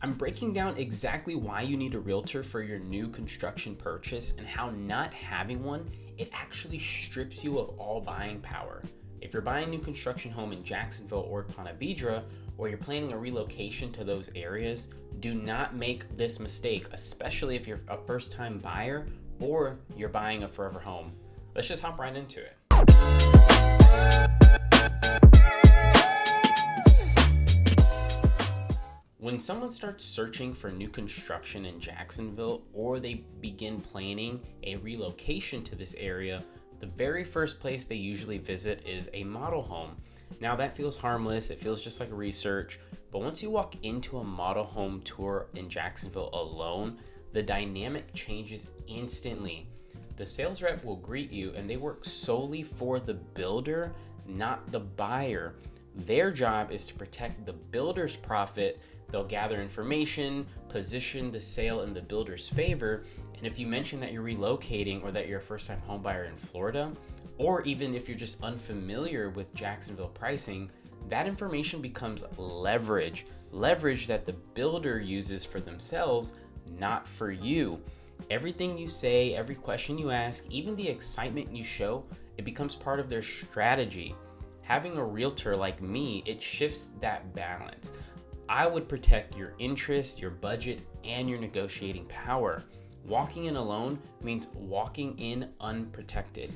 I'm breaking down exactly why you need a realtor for your new construction purchase and how not having one, it actually strips you of all buying power. If you're buying a new construction home in Jacksonville or Ponte Vedra, or you're planning a relocation to those areas, do not make this mistake, especially if you're a first-time buyer or you're buying a forever home. Let's just hop right into it. When someone starts searching for new construction in Jacksonville or they begin planning a relocation to this area, the very first place they usually visit is a model home. Now that feels harmless, it feels just like research, but once you walk into a model home tour in Jacksonville alone, the dynamic changes instantly. The sales rep will greet you and they work solely for the builder, not the buyer. Their job is to protect the builder's profit. They'll gather information, position the sale in the builder's favor, and if you mention that you're relocating or that you're a first-time home buyer in Florida, or even if you're just unfamiliar with Jacksonville pricing, that information becomes leverage that the builder uses for themselves, not for you. Everything you say, every question you ask, even the excitement you show, it becomes part of their strategy. Having a realtor like me, it shifts that balance. I would protect your interest, your budget, and your negotiating power. Walking in alone means walking in unprotected.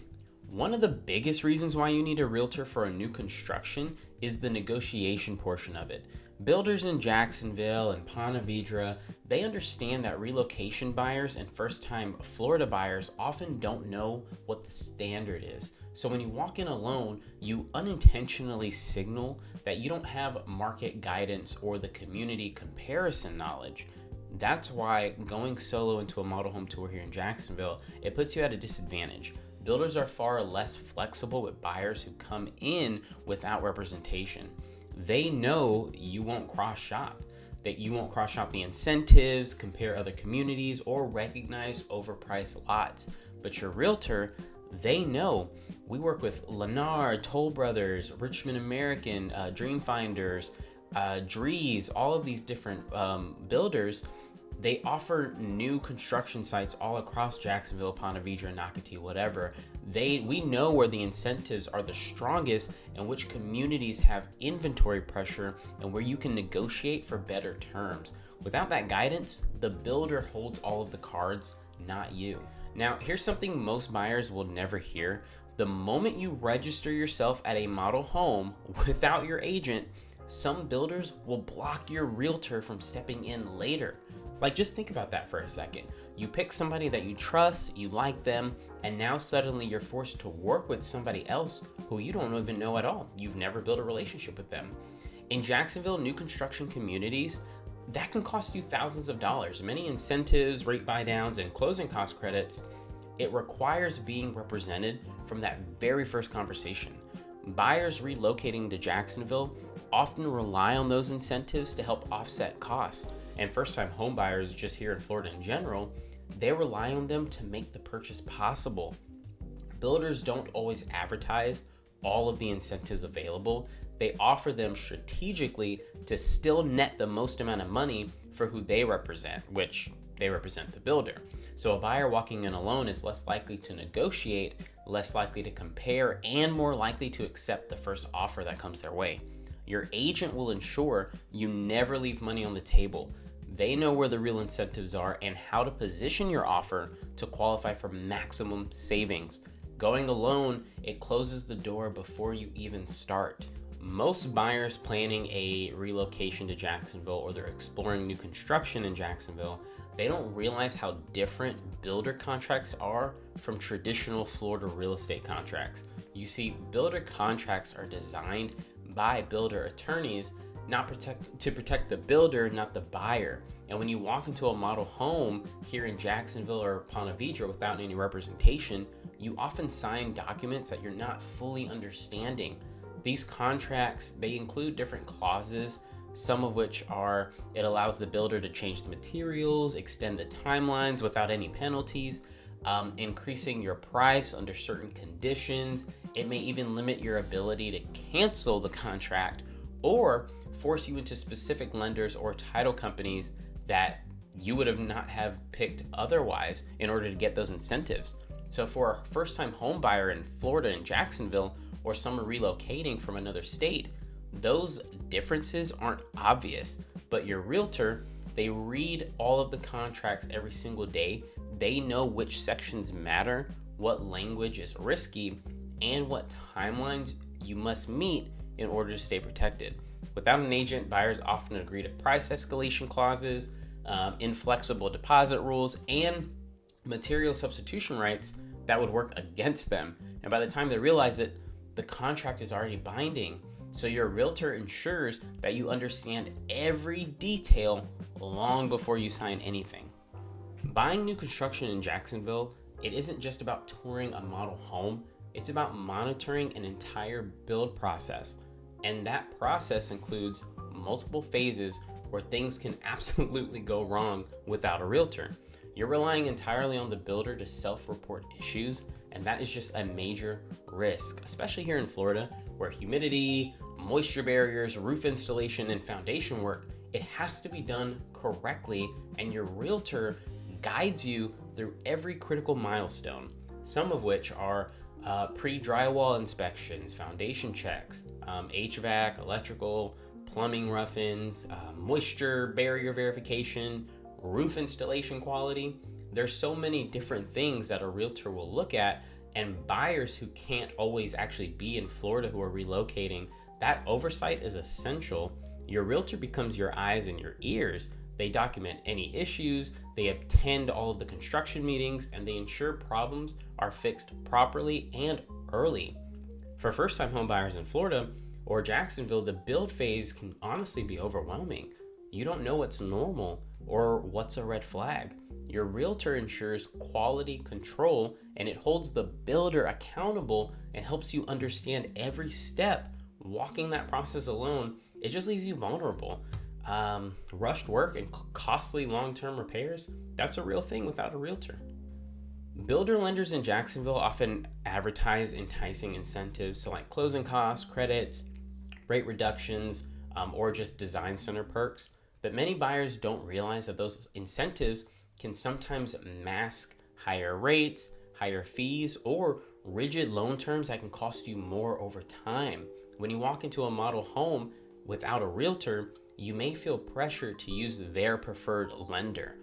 One of the biggest reasons why you need a realtor for a new construction is the negotiation portion of it. Builders in Jacksonville and Ponte Vedra, they understand that relocation buyers and first-time Florida buyers often don't know what the standard is. So when you walk in alone, you unintentionally signal that you don't have market guidance or the community comparison knowledge. That's why going solo into a model home tour here in Jacksonville, it puts you at a disadvantage. Builders are far less flexible with buyers who come in without representation. They know you won't cross-shop, that you won't cross-shop the incentives, compare other communities, or recognize overpriced lots. But your realtor, they know. We work with Lennar, Toll Brothers, Richmond American, Dreamfinders, Drees, all of these different builders. They offer new construction sites all across Jacksonville, Ponte Vedra, Nocatee, whatever. We know where the incentives are the strongest and which communities have inventory pressure and where you can negotiate for better terms. Without that guidance, the builder holds all of the cards, not you. Now, here's something most buyers will never hear. The moment you register yourself at a model home without your agent, some builders will block your realtor from stepping in later. Like, just think about that for a second. You pick somebody that you trust, you like them, and now suddenly you're forced to work with somebody else who you don't even know at all. You've never built a relationship with them. In Jacksonville, new construction communities, that can cost you thousands of dollars. Many incentives, rate buy-downs, and closing cost credits. It requires being represented from that very first conversation. Buyers relocating to Jacksonville often rely on those incentives to help offset costs. And first-time home buyers just here in Florida in general, they rely on them to make the purchase possible. Builders don't always advertise all of the incentives available. They offer them strategically to still net the most amount of money for who they represent, which they represent the builder. So a buyer walking in alone is less likely to negotiate, less likely to compare, and more likely to accept the first offer that comes their way. Your agent will ensure you never leave money on the table. They know where the real incentives are and how to position your offer to qualify for maximum savings. Going alone, it closes the door before you even start. Most buyers planning a relocation to Jacksonville or they're exploring new construction in Jacksonville, they don't realize how different builder contracts are from traditional Florida real estate contracts. You see, builder contracts are designed by builder attorneys to protect the builder, not the buyer. And when you walk into a model home here in Jacksonville or Ponte Vedra without any representation, you often sign documents that you're not fully understanding. These contracts, they include different clauses, some of which are it allows the builder to change the materials, extend the timelines without any penalties, increasing your price under certain conditions. It may even limit your ability to cancel the contract or force you into specific lenders or title companies that you would have not have picked otherwise in order to get those incentives. So for a first-time home buyer in Florida and Jacksonville, or someone relocating from another state, those differences aren't obvious, but your realtor, they read all of the contracts every single day. They know which sections matter, what language is risky, and what timelines you must meet in order to stay protected. Without an agent, buyers often agree to price escalation clauses, inflexible deposit rules, and material substitution rights that would work against them. And by the time they realize it, the contract is already binding. So your realtor ensures that you understand every detail long before you sign anything. Buying new construction in Jacksonville, it isn't just about touring a model home, it's about monitoring an entire build process. And that process includes multiple phases where things can absolutely go wrong without a realtor. You're relying entirely on the builder to self-report issues, and that is just a major risk, especially here in Florida, where humidity, moisture barriers, roof installation, and foundation work, it has to be done correctly, and your realtor guides you through every critical milestone, some of which are pre-drywall inspections, foundation checks, HVAC, electrical, plumbing rough-ins, moisture barrier verification, roof installation quality. There's so many different things that a realtor will look at, and buyers who can't always actually be in Florida who are relocating, that oversight is essential. Your realtor becomes your eyes and your ears. They document any issues, they attend all of the construction meetings, and they ensure problems are fixed properly and early. For first-time home buyers in Florida or Jacksonville, the build phase can honestly be overwhelming. You don't know what's normal or what's a red flag. Your realtor ensures quality control, and it holds the builder accountable and helps you understand every step. Walking that process alone, it just leaves you vulnerable. Rushed work and costly long-term repairs, that's a real thing without a realtor. Builder lenders in Jacksonville often advertise enticing incentives, so like closing costs, credits, rate reductions, or just design center perks. But many buyers don't realize that those incentives can sometimes mask higher rates, higher fees, or rigid loan terms that can cost you more over time. When you walk into a model home without a realtor, you may feel pressure to use their preferred lender.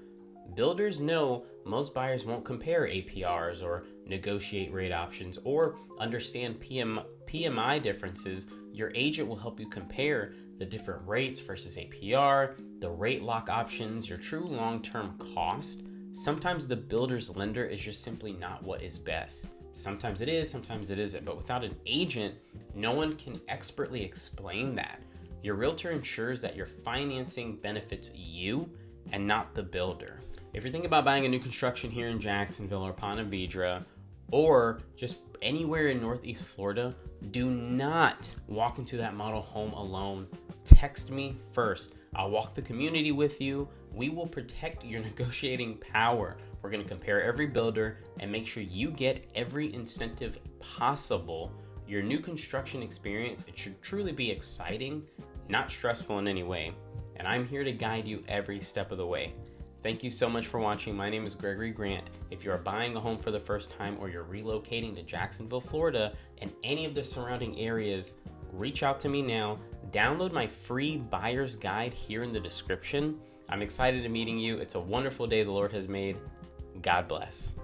Builders know most buyers won't compare APRs or negotiate rate options or understand PMI differences. Your agent will help you compare the different rates versus APR, the rate lock options, your true long-term cost. Sometimes the builder's lender is just simply not what is best. Sometimes it is, sometimes it isn't, but without an agent, no one can expertly explain that. Your realtor ensures that your financing benefits you and not the builder. If you're thinking about buying a new construction here in Jacksonville or Ponte Vedra, or just anywhere in Northeast Florida, do not walk into that model home alone. Text me first. I'll walk the community with you. We will protect your negotiating power. We're going to compare every builder and make sure you get every incentive possible. Your new construction experience, it should truly be exciting, not stressful in any way. And I'm here to guide you every step of the way. Thank you so much for watching. My name is Gregory Grant. If you are buying a home for the first time or you're relocating to Jacksonville, Florida, and any of the surrounding areas, reach out to me now. Download my free buyer's guide here in the description. I'm excited to meeting you. It's a wonderful day the Lord has made. God bless.